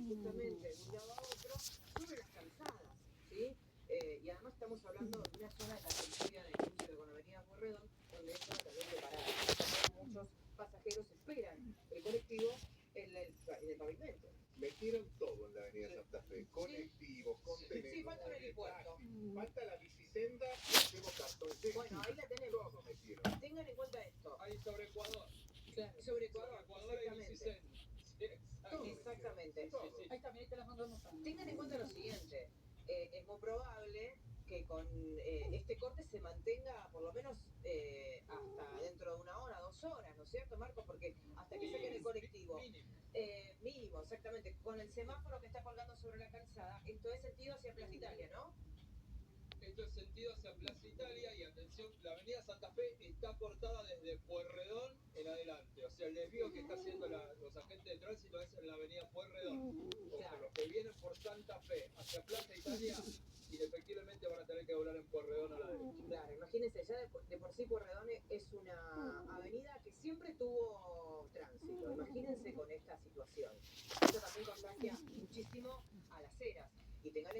justamente de un lado a otro sobre las calzadas, ¿sí? Y además estamos hablando de una zona de la periferia de Quincho con Avenida Pueyrredón, donde es zona también de parada. También muchos pasajeros esperan el colectivo en el pavimento. Metieron todo en la avenida Santa Fe, colectivos, contenedores, Sí, falta un helipuerto. falta la bicisenda y hacemos cartón seco. Bueno, ahí la tenemos. Todo metieron. Tengan en cuenta esto. Ahí sobre Ecuador. Claro, sobre Ecuador, Exactamente. exactamente. Todo. Ahí también ahí te las mandamos. Tengan en cuenta lo siguiente. Es muy probable que con este corte se mantenga por lo menos hasta dentro de 1 hora, 2 horas, ¿no es cierto, Marcos? Porque hasta que saquen el colectivo. Mínimo, exactamente. Con el semáforo que está colgando sobre la calzada, esto es sentido hacia Plaza Italia, ¿no? Esto es sentido hacia Plaza Italia y atención, la avenida Santa Fe está cortada desde Pueyrredón en adelante. O sea, el desvío que está haciendo los agentes de tránsito es en la avenida Pueyrredón. O sea, los que vienen por Santa Fe hacia Plaza Italia, inefectivamente van a tener que doblar en Pueyrredón a la derecha. Claro, imagínense, ya de por sí Pueyrredón es una avenida que siempre tuvo tránsito. Imagínense con esta situación. Esto también contagia muchísimo a las eras. Y tengan en